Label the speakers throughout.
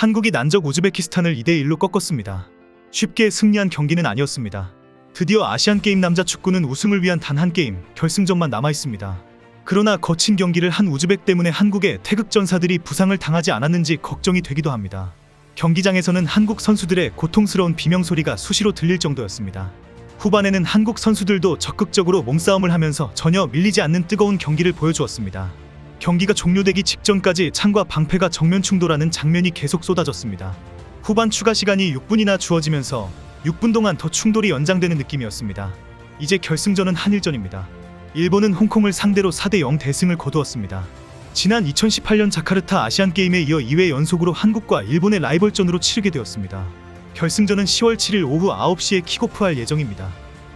Speaker 1: 한국이 난적 우즈베키스탄을 2대1로 꺾었습니다. 쉽게 승리한 경기는 아니었습니다. 드디어 아시안게임 남자 축구는 우승을 위한 단 한 게임, 결승전만 남아있습니다. 그러나 거친 경기를 한 우즈벡 때문에 한국의 태극전사들이 부상을 당하지 않았는지 걱정이 되기도 합니다. 경기장에서는 한국 선수들의 고통스러운 비명소리가 수시로 들릴 정도였습니다. 후반에는 한국 선수들도 적극적으로 몸싸움을 하면서 전혀 밀리지 않는 뜨거운 경기를 보여주었습니다. 경기가 종료되기 직전까지 창과 방패가 정면 충돌하는 장면이 계속 쏟아졌습니다. 후반 추가 시간이 6분이나 주어지면서 6분 동안 더 충돌이 연장되는 느낌이었습니다. 이제 결승전은 한일전입니다. 일본은 홍콩을 상대로 4대0 대승을 거두었습니다. 지난 2018년 자카르타 아시안게임에 이어 2회 연속으로 한국과 일본의 라이벌전으로 치르게 되었습니다. 결승전은 10월 7일 오후 9시에 킥오프할 예정입니다.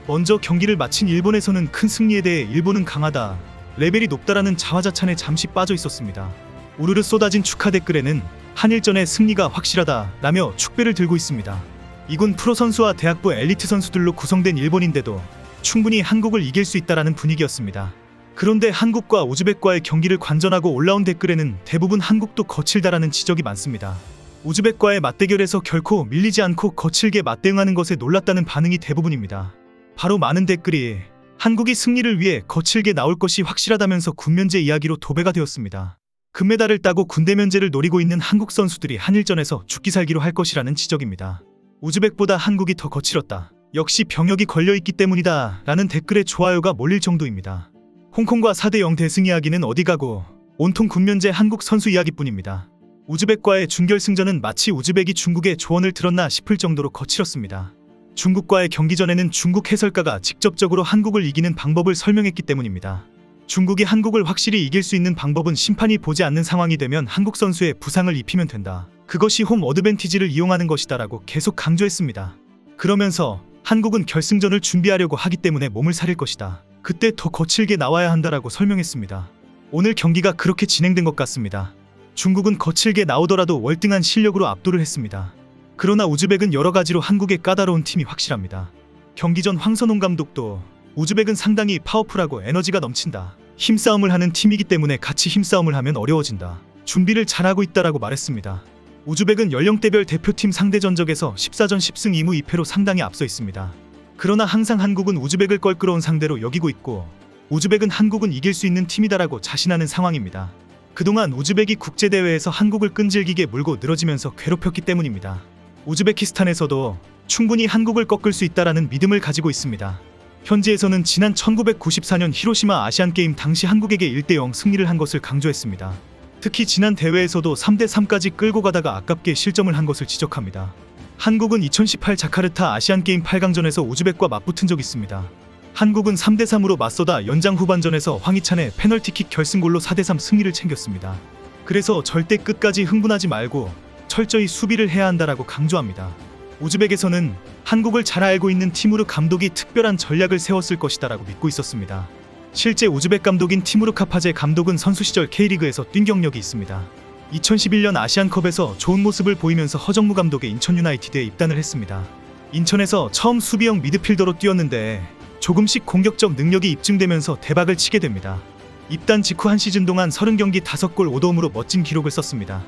Speaker 1: 먼저 경기를 마친 일본에서는 큰 승리에 대해 일본은 강하다, 레벨이 높다라는 자화자찬에 잠시 빠져 있었습니다. 우르르 쏟아진 축하 댓글에는 한일전의 승리가 확실하다 라며 축배를 들고 있습니다. 이군 프로 선수와 대학부 엘리트 선수들로 구성된 일본인데도 충분히 한국을 이길 수 있다라는 분위기였습니다. 그런데 한국과 우즈벡과의 경기를 관전하고 올라온 댓글에는 대부분 한국도 거칠다라는 지적이 많습니다. 우즈벡과의 맞대결에서 결코 밀리지 않고 거칠게 맞대응하는 것에 놀랐다는 반응이 대부분입니다. 바로 많은 댓글이 한국이 승리를 위해 거칠게 나올 것이 확실하다면서 군면제 이야기로 도배가 되었습니다. 금메달을 따고 군대 면제를 노리고 있는 한국 선수들이 한일전에서 죽기 살기로 할 것이라는 지적입니다. 우즈벡보다 한국이 더 거칠었다, 역시 병역이 걸려있기 때문이다 라는 댓글에 좋아요가 몰릴 정도입니다. 홍콩과 4대0 대승 이야기는 어디 가고 온통 군면제 한국 선수 이야기뿐입니다. 우즈벡과의 준결승전은 마치 우즈벡이 중국의 조언을 들었나 싶을 정도로 거칠었습니다. 중국과의 경기 전에는 중국 해설가가 직접적으로 한국을 이기는 방법을 설명했기 때문입니다. 중국이 한국을 확실히 이길 수 있는 방법은 심판이 보지 않는 상황이 되면 한국 선수에 부상을 입히면 된다, 그것이 홈 어드밴티지를 이용하는 것이다 라고 계속 강조했습니다. 그러면서 한국은 결승전을 준비하려고 하기 때문에 몸을 사릴 것이다, 그때 더 거칠게 나와야 한다라고 설명했습니다. 오늘 경기가 그렇게 진행된 것 같습니다. 중국은 거칠게 나오더라도 월등한 실력으로 압도를 했습니다. 그러나 우즈벡은 여러가지로 한국의 까다로운 팀이 확실합니다. 경기 전 황선홍 감독도 우즈벡은 상당히 파워풀하고 에너지가 넘친다, 힘싸움을 하는 팀이기 때문에 같이 힘싸움을 하면 어려워진다, 준비를 잘하고 있다라고 말했습니다. 우즈벡은 연령대별 대표팀 상대 전적에서 14전 10승 2무 2패로 상당히 앞서 있습니다. 그러나 항상 한국은 우즈벡을 껄끄러운 상대로 여기고 있고 우즈벡은 한국은 이길 수 있는 팀이다라고 자신하는 상황입니다. 그동안 우즈벡이 국제대회에서 한국을 끈질기게 물고 늘어지면서 괴롭혔기 때문입니다. 우즈베키스탄에서도 충분히 한국을 꺾을 수 있다라는 믿음을 가지고 있습니다. 현지에서는 지난 1994년 히로시마 아시안게임 당시 한국에게 1대0 승리를 한 것을 강조했습니다. 특히 지난 대회에서도 3대3까지 끌고 가다가 아깝게 실점을 한 것을 지적합니다. 한국은 2018 자카르타 아시안게임 8강전에서 우즈벡과 맞붙은 적이 있습니다. 한국은 3대3으로 맞서다 연장 후반전에서 황희찬의 페널티킥 결승골로 4대3 승리를 챙겼습니다. 그래서 절대 끝까지 흥분하지 말고 철저히 수비를 해야 한다라고 강조합니다. 우즈벡에서는 한국을 잘 알고 있는 티무르 감독이 특별한 전략을 세웠을 것이다라고 믿고 있었습니다. 실제 우즈벡 감독인 티무르 카파제 감독은 선수 시절 K리그에서 뛴 경력이 있습니다. 2011년 아시안컵에서 좋은 모습을 보이면서 허정무 감독의 인천 유나이티드에 입단을 했습니다. 인천에서 처음 수비형 미드필더로 뛰었는데 조금씩 공격적 능력이 입증되면서 대박을 치게 됩니다. 입단 직후 한 시즌 동안 30경기 5골 5도움으로 멋진 기록을 썼습니다.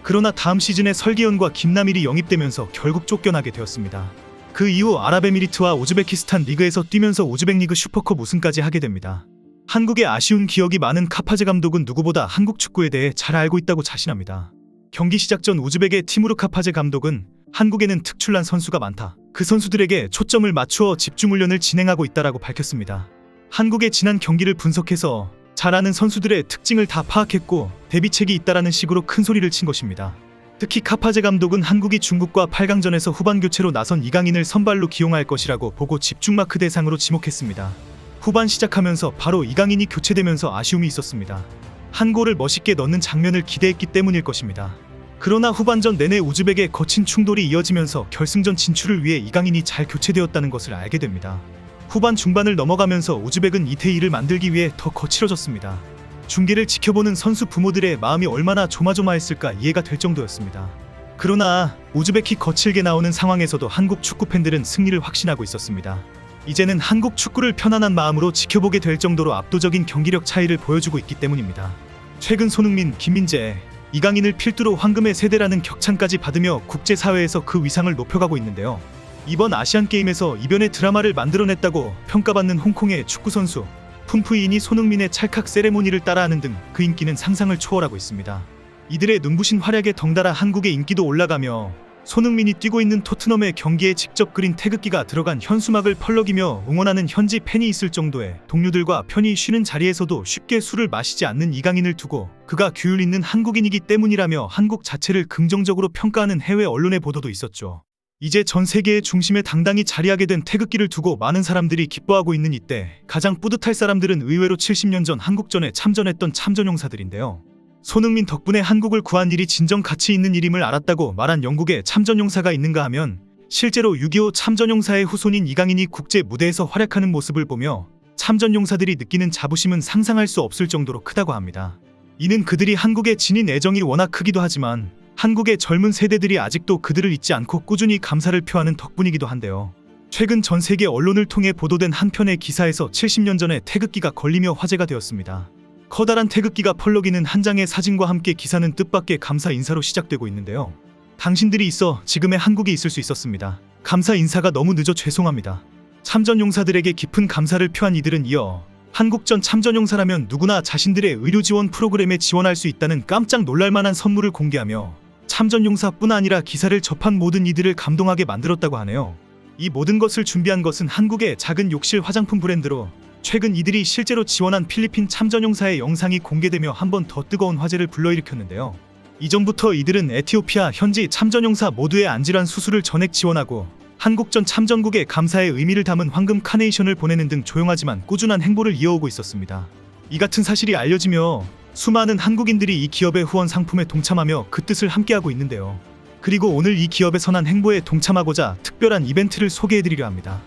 Speaker 1: 그러나 다음 시즌에 설기현과 김남일이 영입되면서 결국 쫓겨나게 되었습니다. 그 이후 아랍에미리트와 우즈베키스탄 리그에서 뛰면서 우즈벡 리그 슈퍼컵 우승까지 하게 됩니다. 한국의 아쉬운 기억이 많은 카파제 감독은 누구보다 한국 축구에 대해 잘 알고 있다고 자신합니다. 경기 시작 전 우즈벡의 티무르 카파제 감독은 한국에는 특출난 선수가 많다, 그 선수들에게 초점을 맞추어 집중 훈련을 진행하고 있다라고 밝혔습니다. 한국의 지난 경기를 분석해서 잘 아는 선수들의 특징을 다 파악했고 대비책이 있다라는 식으로 큰 소리를 친 것입니다. 특히 카파제 감독은 한국이 중국과 8강전에서 후반 교체로 나선 이강인을 선발로 기용할 것이라고 보고 집중마크 대상으로 지목했습니다. 후반 시작하면서 바로 이강인이 교체되면서 아쉬움이 있었습니다. 한 골을 멋있게 넣는 장면을 기대했기 때문일 것입니다. 그러나 후반전 내내 우즈벡의 거친 충돌이 이어지면서 결승전 진출을 위해 이강인이 잘 교체되었다는 것을 알게 됩니다. 후반 중반을 넘어가면서 우즈벡은 2대2를 만들기 위해 더 거칠어졌습니다. 중계를 지켜보는 선수 부모들의 마음이 얼마나 조마조마했을까 이해가 될 정도였습니다. 그러나 우즈벡이 거칠게 나오는 상황에서도 한국 축구 팬들은 승리를 확신하고 있었습니다. 이제는 한국 축구를 편안한 마음으로 지켜보게 될 정도로 압도적인 경기력 차이를 보여주고 있기 때문입니다. 최근 손흥민, 김민재, 이강인을 필두로 황금의 세대라는 격찬까지 받으며 국제사회에서 그 위상을 높여가고 있는데요. 이번 아시안게임에서 이변의 드라마를 만들어냈다고 평가받는 홍콩의 축구선수 푼푸이인이 손흥민의 찰칵 세레모니를 따라하는 등 그 인기는 상상을 초월하고 있습니다. 이들의 눈부신 활약에 덩달아 한국의 인기도 올라가며 손흥민이 뛰고 있는 토트넘의 경기에 직접 그린 태극기가 들어간 현수막을 펄럭이며 응원하는 현지 팬이 있을 정도의 동료들과 편히 쉬는 자리에서도 쉽게 술을 마시지 않는 이강인을 두고 그가 규율 있는 한국인이기 때문이라며 한국 자체를 긍정적으로 평가하는 해외 언론의 보도도 있었죠. 이제 전 세계의 중심에 당당히 자리하게 된 태극기를 두고 많은 사람들이 기뻐하고 있는 이때 가장 뿌듯할 사람들은 의외로 70년 전 한국전에 참전했던 참전용사들인데요. 손흥민 덕분에 한국을 구한 일이 진정 가치 있는 일임을 알았다고 말한 영국에 참전용사가 있는가 하면 실제로 6.25 참전용사의 후손인 이강인이 국제 무대에서 활약하는 모습을 보며 참전용사들이 느끼는 자부심은 상상할 수 없을 정도로 크다고 합니다. 이는 그들이 한국에 지닌 애정이 워낙 크기도 하지만 한국의 젊은 세대들이 아직도 그들을 잊지 않고 꾸준히 감사를 표하는 덕분이기도 한데요. 최근 전 세계 언론을 통해 보도된 한 편의 기사에서 70년 전에 태극기가 걸리며 화제가 되었습니다. 커다란 태극기가 펄럭이는 한 장의 사진과 함께 기사는 뜻밖의 감사 인사로 시작되고 있는데요. 당신들이 있어 지금의 한국이 있을 수 있었습니다. 감사 인사가 너무 늦어 죄송합니다. 참전용사들에게 깊은 감사를 표한 이들은 이어 한국전 참전용사라면 누구나 자신들의 의료지원 프로그램에 지원할 수 있다는 깜짝 놀랄만한 선물을 공개하며 참전용사뿐 아니라 기사를 접한 모든 이들을 감동하게 만들었다고 하네요. 이 모든 것을 준비한 것은 한국의 작은 욕실 화장품 브랜드로 최근 이들이 실제로 지원한 필리핀 참전용사의 영상이 공개되며 한 번 더 뜨거운 화제를 불러일으켰는데요. 이전부터 이들은 에티오피아 현지 참전용사 모두의 안질환 수술을 전액 지원하고 한국전 참전국의 감사의 의미를 담은 황금 카네이션을 보내는 등 조용하지만 꾸준한 행보를 이어오고 있었습니다. 이 같은 사실이 알려지며 수많은 한국인들이 이 기업의 후원 상품에 동참하며 그 뜻을 함께하고 있는데요. 그리고 오늘 이 기업의 선한 행보에 동참하고자 특별한 이벤트를 소개해드리려 합니다.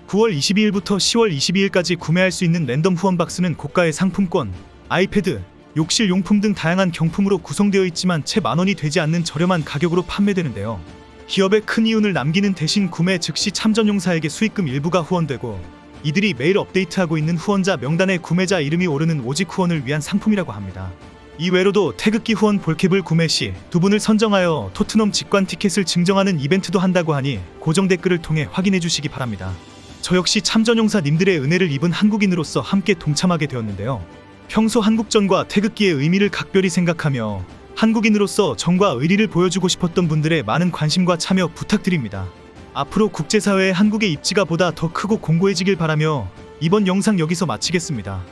Speaker 1: 9월 22일부터 10월 22일까지 구매할 수 있는 랜덤 후원 박스는 고가의 상품권, 아이패드, 욕실 용품 등 다양한 경품으로 구성되어 있지만 채 만원이 되지 않는 저렴한 가격으로 판매되는데요. 기업의 큰 이윤을 남기는 대신 구매 즉시 참전용사에게 수익금 일부가 후원되고 이들이 매일 업데이트하고 있는 후원자 명단에 구매자 이름이 오르는 오직 후원을 위한 상품이라고 합니다. 이외로도 태극기 후원 볼캡을 구매 시 두 분을 선정하여 토트넘 직관 티켓을 증정하는 이벤트도 한다고 하니 고정 댓글을 통해 확인해 주시기 바랍니다. 저 역시 참전용사님들의 은혜를 입은 한국인으로서 함께 동참하게 되었는데요. 평소 한국전과 태극기의 의미를 각별히 생각하며 한국인으로서 정과 의리를 보여주고 싶었던 분들의 많은 관심과 참여 부탁드립니다. 앞으로 국제사회에 한국의 입지가 보다 더 크고 공고해지길 바라며 이번 영상 여기서 마치겠습니다.